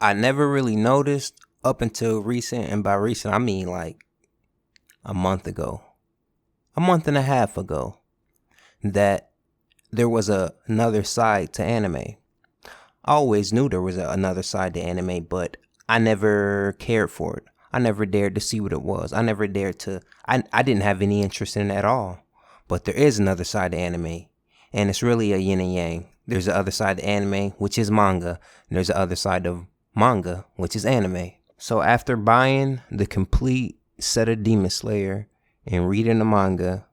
I never really noticed up until recent, and by recent I mean like a month ago, a month and a half ago, that there was another side to anime. I always knew there was another side to anime, but I never cared for it. I never dared to see what it was. I never dared to. I didn't have any interest in it at all. But there is another side to anime, and it's really a yin and yang. There's the other side to anime, which is manga, and there's the other side of manga, which is anime. So after buying the complete set of Demon Slayer and reading the manga,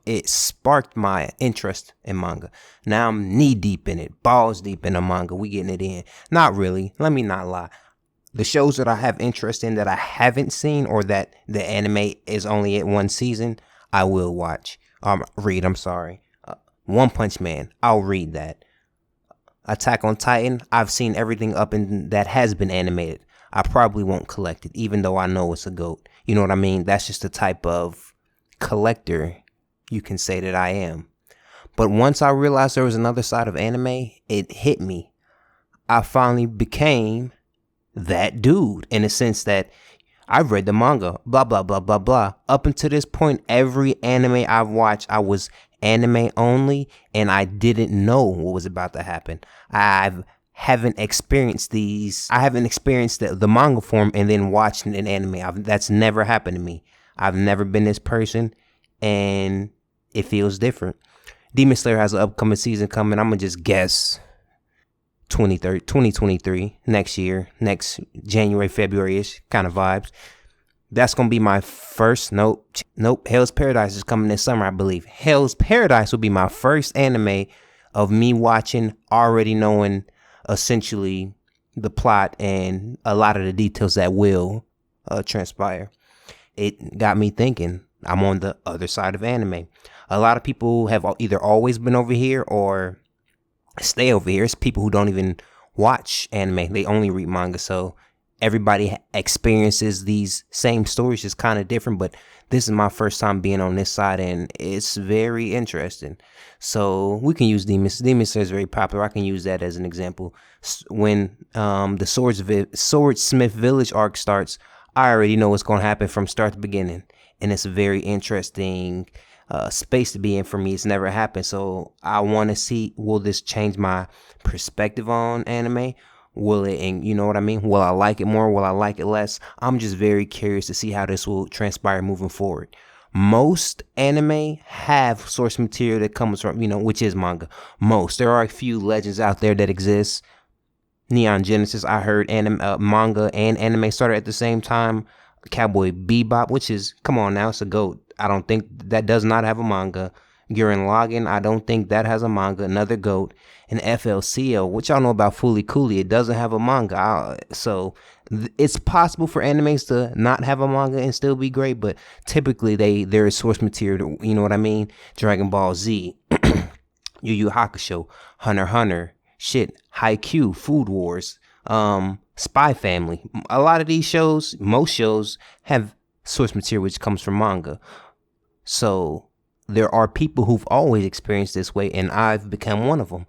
it sparked my interest in manga. Now I'm knee deep in it, balls deep in the manga. We getting it in. Not really. Let me not lie. The shows that I have interest in that I haven't seen, or that the anime is only at one season, I will watch. Read. I'm sorry. One Punch Man. I'll read that. Attack on Titan. I've seen everything up in that has been animated. I probably won't collect it, even though I know it's a GOAT. You know what I mean? That's just the type of collector you can say that I am. But once I realized there was another side of anime, it hit me. I finally became that dude, in a sense that I've read the manga, blah, blah, blah, blah, blah. Up until this point, every anime I've watched, I was anime only, and I didn't know what was about to happen. I haven't experienced the manga form and then watched an anime. That's never happened to me. I've never been this person, and it feels different. Demon Slayer has an upcoming season coming. I'm going to just guess 2023, next year, next January, February-ish kind of vibes. That's going to be my first, nope, Hell's Paradise is coming this summer, I believe. Hell's Paradise will be my first anime of me watching, already knowing essentially the plot and a lot of the details that will transpire. It got me thinking, I'm on the other side of anime. A lot of people have either always been over here or stay over here. It's people who don't even watch anime. They only read manga. So everybody experiences these same stories, just kind of different. But this is my first time being on this side, and it's very interesting. So we can use Demon Slayer is very popular. I can use that as an example. When the Swordsmith Village arc starts, I already know what's going to happen from start to beginning. And it's a very interesting space to be in for me. It's never happened. So I want to see, will this change my perspective on anime? Will it, and you know what I mean? Will I like it more? Will I like it less? I'm just very curious to see how this will transpire moving forward. Most anime have source material that comes from, which is manga. Most. There are a few legends out there that exist. Neon Genesis, I heard manga and anime started at the same time. Cowboy Bebop, which is, come on now, it's a GOAT. I don't think that does not have a manga. Gurren Lagann, I don't think that has a manga. Another GOAT. And FLCL, which y'all know about Fooly Cooly, it doesn't have a manga. So it's possible for animes to not have a manga and still be great, but typically there is source material. You know what I mean? Dragon Ball Z, Yu Yu Hakusho, Hunter x Hunter, Haikyuu, Food Wars, Spy Family. A lot of these shows, most shows, have source material which comes from manga. So there are people who've always experienced this way, and I've become one of them.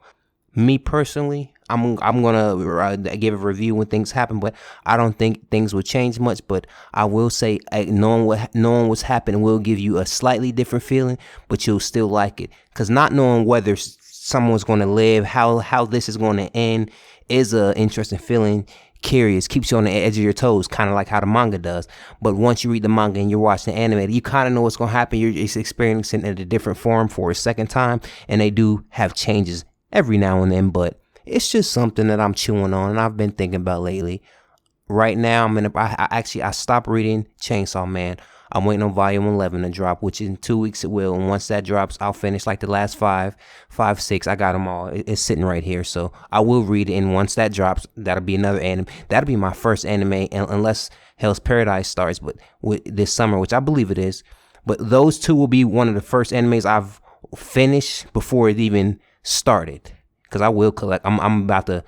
Me personally, I'm gonna give a review when things happen, but I don't think things will change much. But I will say, knowing what's happening will give you a slightly different feeling, but you'll still like it. Because not knowing whether someone's going to live, how this is going to end, is a interesting feeling. Curious, keeps you on the edge of your toes, kind of like how the manga does. But once you read the manga and you're watching the anime, you kind of know what's going to happen. You're experiencing it in a different form for a second time, and they do have changes every now and then, but it's just something that I'm chewing on and I've been thinking about lately. Right now, I stopped reading Chainsaw Man. I'm waiting on volume 11 to drop, which in 2 weeks it will. And once that drops, I'll finish like the last five, six. I got them all. It's sitting right here. So I will read it. And once that drops, that'll be another anime. That'll be my first anime, unless Hell's Paradise starts with this summer, which I believe it is. But those two will be one of the first animes I've finished before it even started. Because I will collect. I'm about to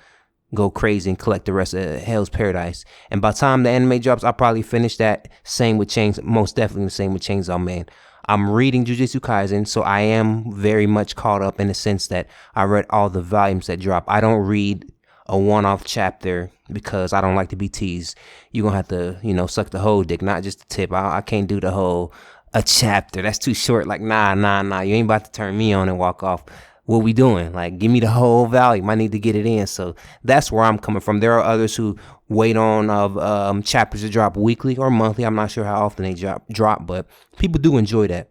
go crazy and collect the rest of Hell's Paradise. And by the time the anime drops, I'll probably finish that. Same with most definitely the same with Chainsaw Man. I'm reading Jujutsu Kaisen, so I am very much caught up in the sense that I read all the volumes that drop. I don't read a one-off chapter because I don't like to be teased. You're gonna have to, suck the whole dick, not just the tip. I can't do the whole a chapter. That's too short. Like, nah. You ain't about to turn me on and walk off. What we doing? Like, give me the whole volume. I need to get it in. So that's where I'm coming from. There are others who wait on of chapters to drop weekly or monthly. I'm not sure how often they drop, but people do enjoy that.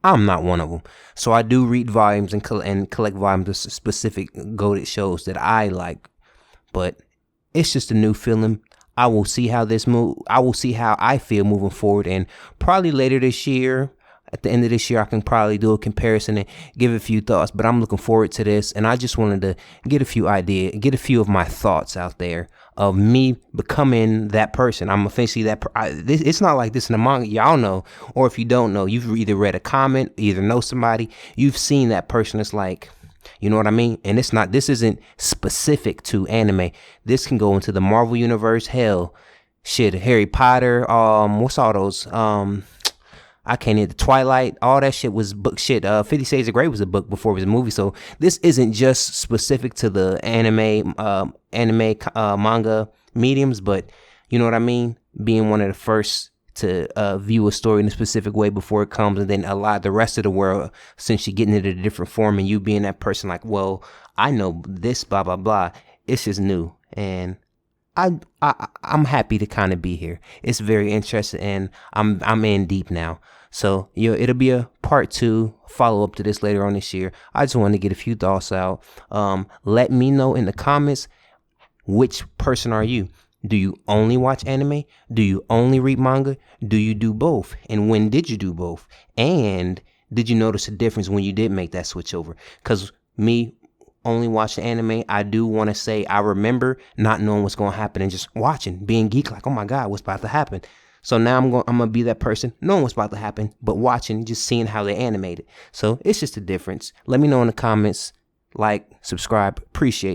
I'm not one of them. So I do read volumes and collect volumes of specific goated shows that I like. But it's just a new feeling. I will see how I feel moving forward, and probably later this year, at the end of this year, I can probably do a comparison and give a few thoughts. But I'm looking forward to this, and I just wanted to get a few of my thoughts out there of me becoming that person. I'm officially that. It's not like this in the manga, y'all know, or if you don't know, you've either read a comment, either know somebody, you've seen that person. It's like, you know what I mean? And this isn't specific to anime. This can go into the Marvel universe. Hell, shit, Harry Potter. What's all those? I can't hear the Twilight. All that shit was book shit. 50 Shades of Grey was a book before it was a movie. So this isn't just specific to the anime manga mediums, but you know what I mean? Being one of the first to view a story in a specific way before it comes, and then allow the rest of the world, since you're getting it in a different form, and you being that person like, well, I know this, blah, blah, blah. It's just new. And I'm happy to kind of be here. It's very interesting, and I'm in deep now. So it'll be a part 2 follow up to this later on this year. I just want to get a few thoughts out. Let me know in the comments, which person are you? Do you only watch anime? Do you only read manga? Do you do both? And when did you do both? And did you notice a difference when you did make that switch over? Because me only watching anime, I do want to say I remember not knowing what's going to happen and just watching, being geek, like, oh my God, what's about to happen? So now I'm going to be that person, knowing what's about to happen, but watching, just seeing how they animate it. So it's just a difference. Let me know in the comments. Like, subscribe, appreciate